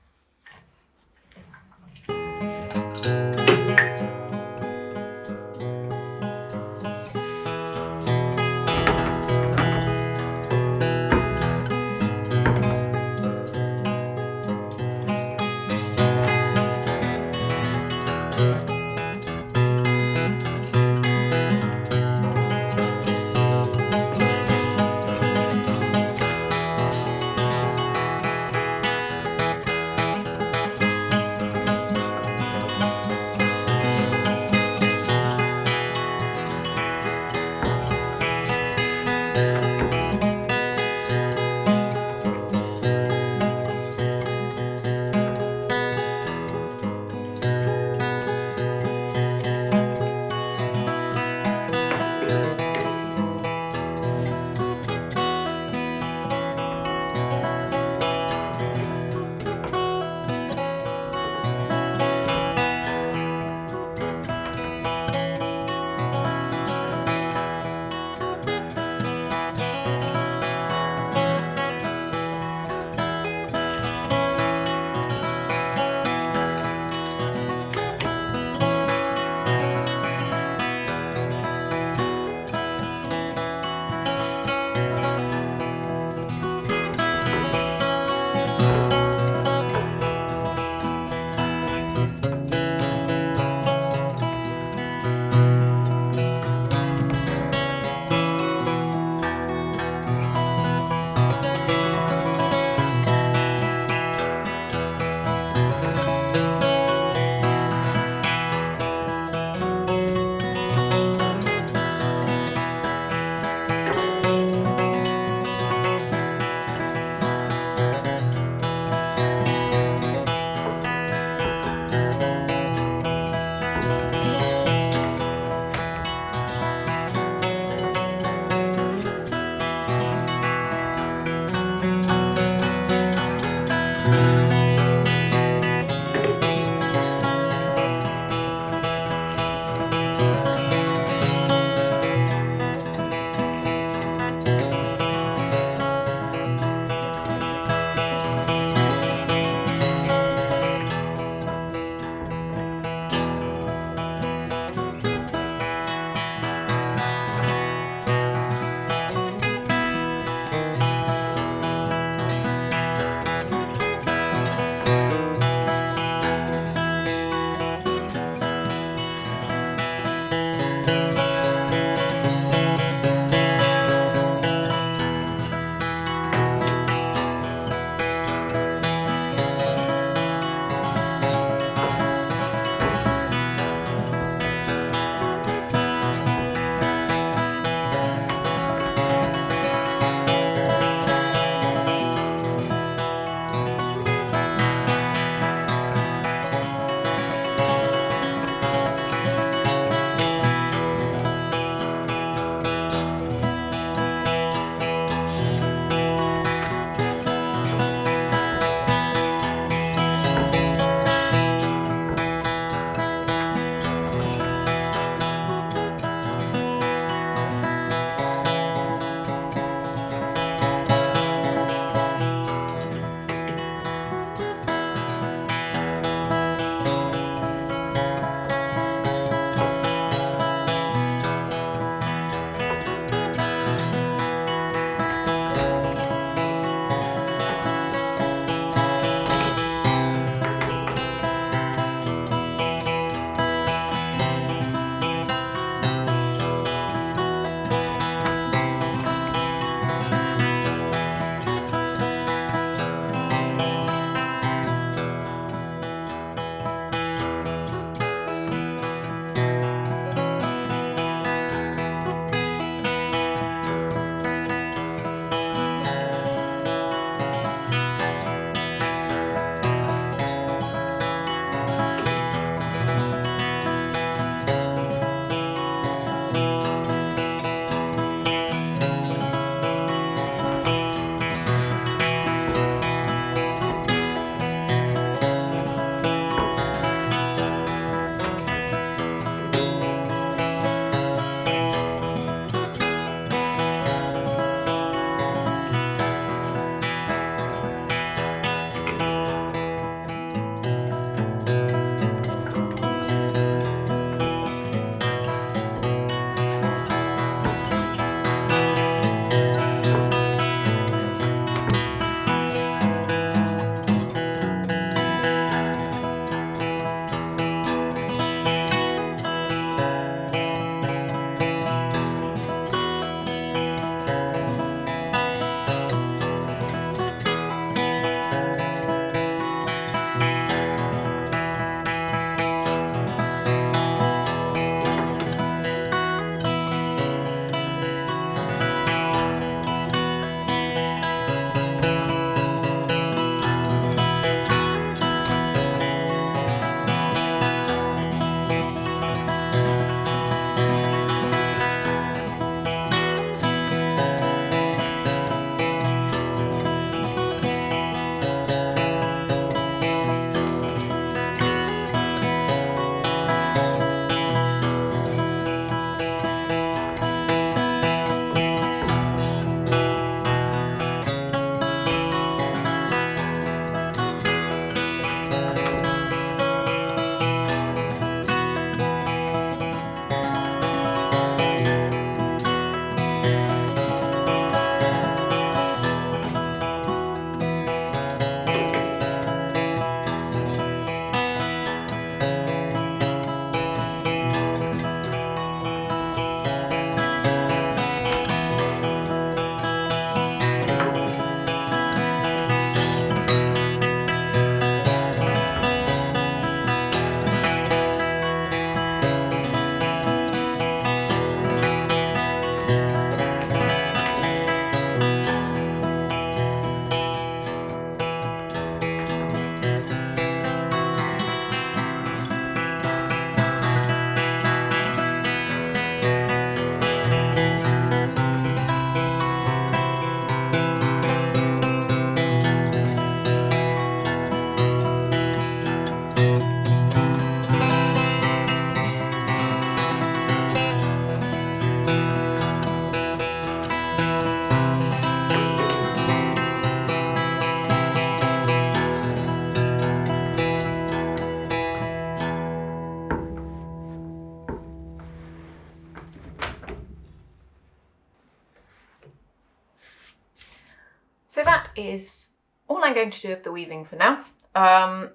is all I'm going to do of the weaving for now. I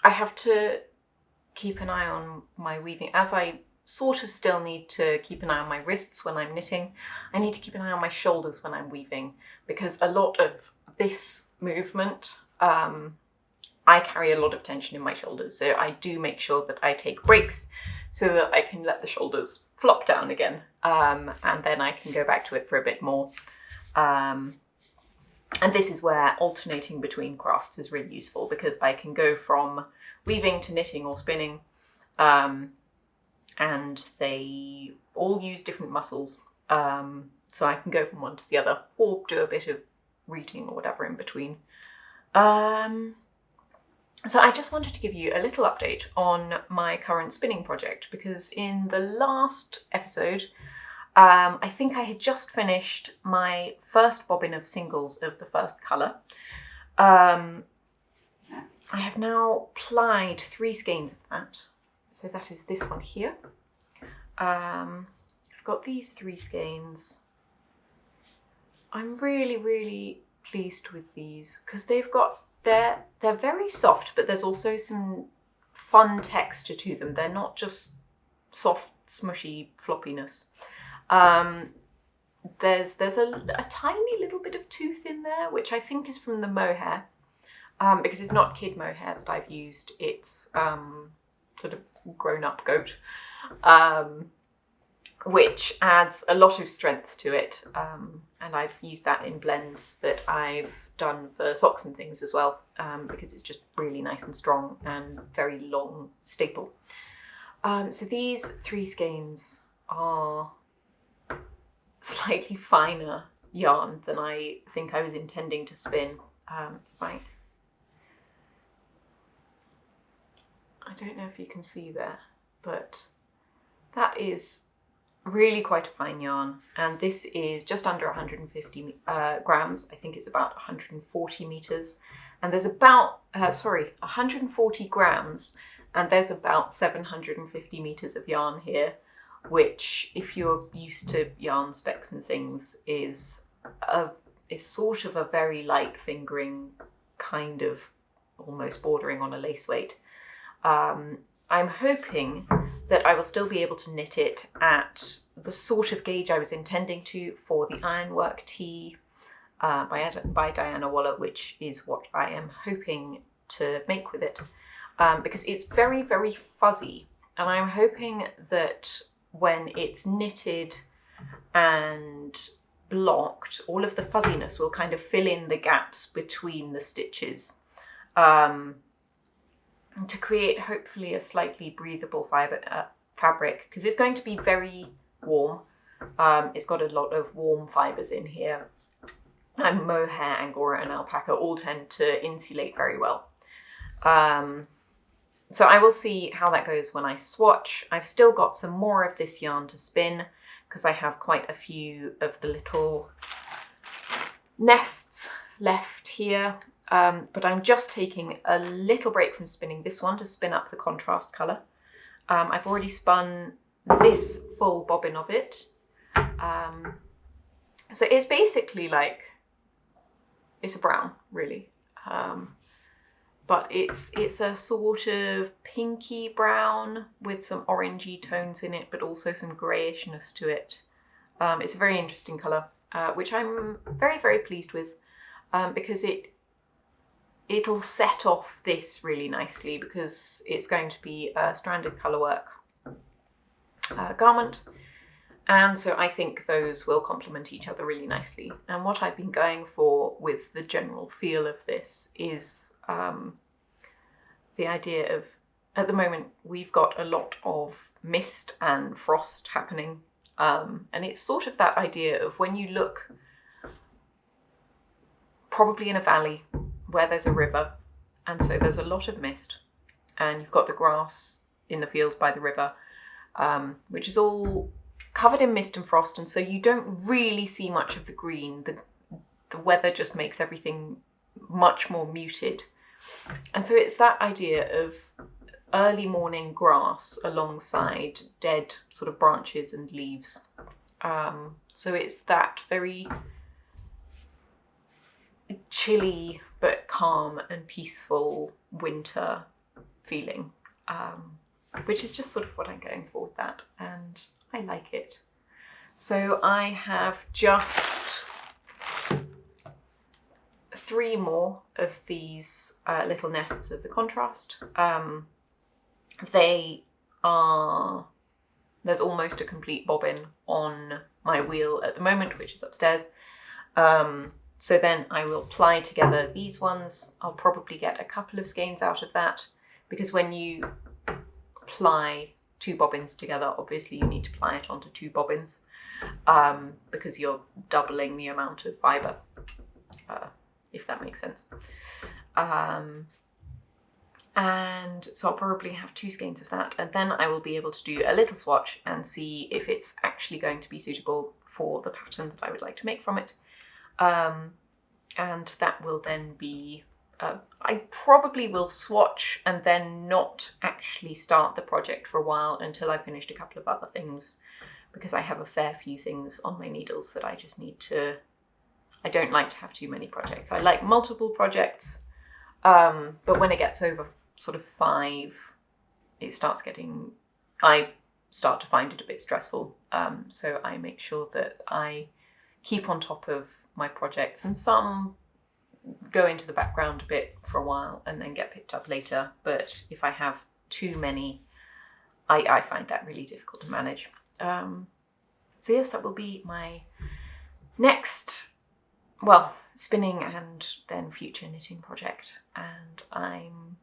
have to keep an eye on my weaving, as I sort of still need to keep an eye on my wrists when I'm knitting. I need to keep an eye on my shoulders when I'm weaving, because a lot of this movement, I carry a lot of tension in my shoulders, so I do make sure that I take breaks so that I can let the shoulders flop down again, and then I can go back to it for a bit more. And this is where alternating between crafts is really useful, because I can go from weaving to knitting or spinning, and they all use different muscles, so I can go from one to the other, or do a bit of reading or whatever in between. So I just wanted to give you a little update on my current spinning project, because in the last episode, I think I had just finished my first bobbin of singles of the first colour. I have now plied 3 skeins of that, so that is this one here. I've got these 3 skeins. I'm really, really pleased with these, because they're very soft, but there's also some fun texture to them. They're not just soft, smushy floppiness. There's a tiny little bit of tooth in there, which I think is from the mohair, because it's not kid mohair that I've used. It's sort of grown-up goat, which adds a lot of strength to it, and I've used that in blends that I've done for socks and things as well, because it's just really nice and strong and very long staple. So these 3 skeins are slightly finer yarn than I think I was intending to spin. Right. I don't know if you can see there, but that is really quite a fine yarn, and this is just under 150 grams. I think it's about 140 meters, and there's about 140 grams, and there's about 750 meters of yarn here, which, if you're used to yarn specs and things, is sort of a very light fingering, kind of almost bordering on a lace weight. I'm hoping that I will still be able to knit it at the sort of gauge I was intending to for the Ironwork Tee by Diana Waller, which is what I am hoping to make with it, because it's very, very fuzzy, and I'm hoping that when it's knitted and blocked, all of the fuzziness will kind of fill in the gaps between the stitches, to create hopefully a slightly breathable fabric, because it's going to be very warm. It's got a lot of warm fibres in here, and mohair, angora and alpaca all tend to insulate very well. So I will see how that goes when I swatch. I've still got some more of this yarn to spin, because I have quite a few of the little nests left here. But I'm just taking a little break from spinning this one to spin up the contrast colour. I've already spun this full bobbin of it. So it's basically like, it's a brown, really. But it's a sort of pinky brown with some orangey tones in it, but also some greyishness to it. It's a very interesting colour, which I'm very, very pleased with, because it'll set off this really nicely, because it's going to be a stranded colourwork garment, and so I think those will complement each other really nicely. And what I've been going for with the general feel of this is the idea of, at the moment we've got a lot of mist and frost happening, and it's sort of that idea of when you look probably in a valley where there's a river, and so there's a lot of mist, and you've got the grass in the fields by the river, which is all covered in mist and frost, and so you don't really see much of the green. The weather just makes everything much more muted, and so it's that idea of early morning grass alongside dead sort of branches and leaves. So it's that very chilly but calm and peaceful winter feeling, which is just sort of what I'm going for with that, and I like it. So I have just 3 more of these little nests of the contrast. There's almost a complete bobbin on my wheel at the moment, which is upstairs. So then I will ply together these ones. I'll probably get a couple of skeins out of that, because when you ply 2 bobbins together, obviously you need to ply it onto 2 bobbins, because you're doubling the amount of fibre, if that makes sense. And so I'll probably have 2 skeins of that, and then I will be able to do a little swatch and see if it's actually going to be suitable for the pattern that I would like to make from it. And that will then be, I probably will swatch and then not actually start the project for a while until I've finished a couple of other things, because I have a fair few things on my needles that I just need to, I don't like to have too many projects. I like multiple projects, but when it gets over sort of 5, I start to find it a bit stressful. So I make sure that I keep on top of my projects, and some go into the background a bit for a while and then get picked up later. But if I have too many, I find that really difficult to manage. So yes, that will be my next, spinning and then future knitting project, and I'm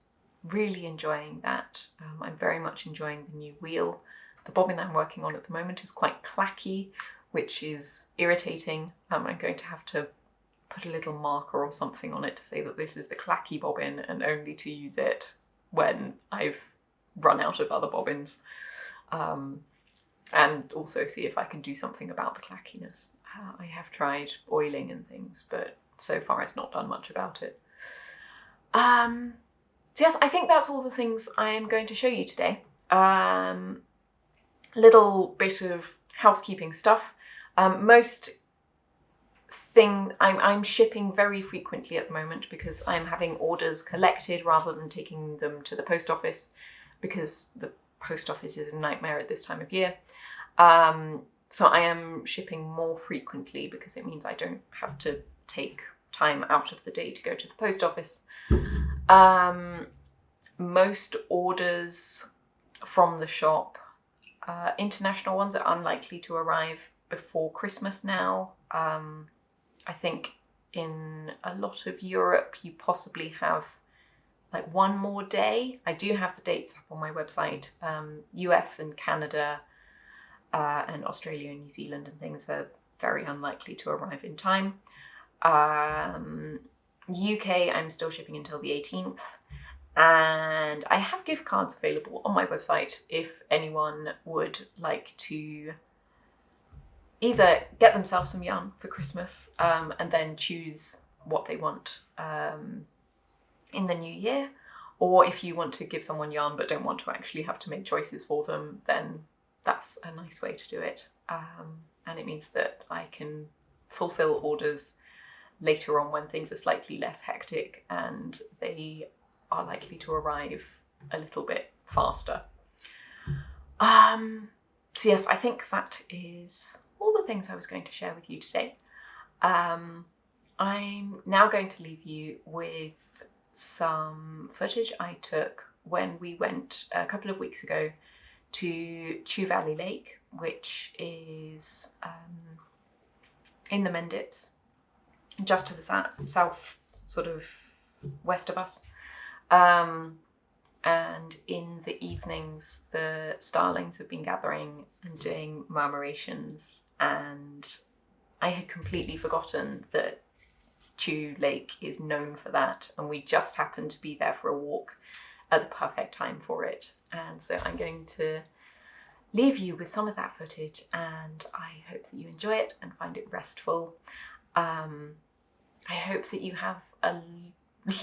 really enjoying that. I'm very much enjoying the new wheel. The bobbin I'm working on at the moment is quite clacky, which is irritating. I'm going to have to put a little marker or something on it to say that this is the clacky bobbin and only to use it when I've run out of other bobbins. And also see if I can do something about the clackiness. I have tried oiling and things, but so far it's not done much about it. So yes, I think that's all the things I am going to show you today. Little bit of housekeeping stuff. I'm shipping very frequently at the moment because I'm having orders collected rather than taking them to the post office, because the post office is a nightmare at this time of year. So I am shipping more frequently because it means I don't have to take time out of the day to go to the post office. Most orders from the shop, international ones, are unlikely to arrive before Christmas now. I think in a lot of Europe you possibly have like 1 more day. I do have the dates up on my website. US and Canada and Australia and New Zealand and things are very unlikely to arrive in time. UK, I'm still shipping until the 18th. And I have gift cards available on my website if anyone would like to either get themselves some yarn for Christmas and then choose what they want in the new year, or if you want to give someone yarn but don't want to actually have to make choices for them, then that's a nice way to do it. And it means that I can fulfill orders later on when things are slightly less hectic and they are likely to arrive a little bit faster. So yes, I think that is all the things I was going to share with you today. I'm now going to leave you with some footage I took when we went a couple of weeks ago to Chew Valley Lake, which is in the Mendips, just to the south, sort of west of us. And in the evenings, the starlings have been gathering and doing murmurations, and I had completely forgotten that Chew Lake is known for that, and we just happened to be there for a walk at the perfect time for it. And so I'm going to leave you with some of that footage, and I hope that you enjoy it and find it restful. I hope that you have a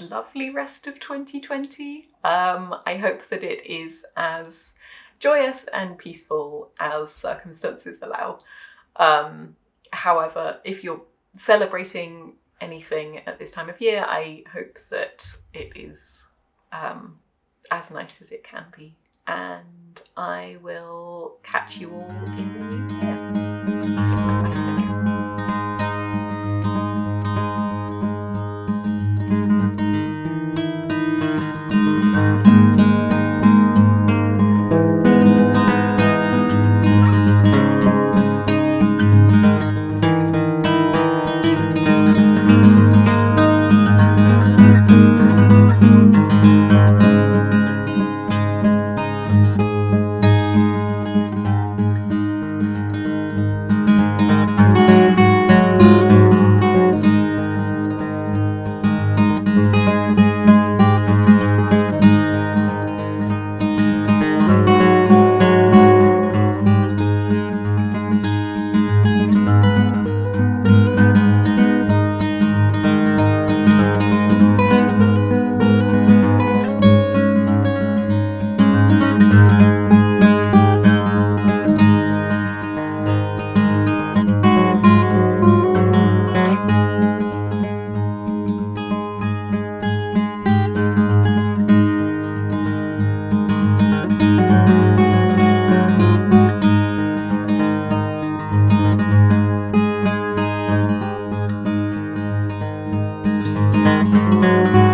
lovely rest of 2020. I hope that it is as joyous and peaceful as circumstances allow. However, if you're celebrating anything at this time of year. I hope that it is as nice as it can be. And I will catch you all in the new year. Bye. Bye.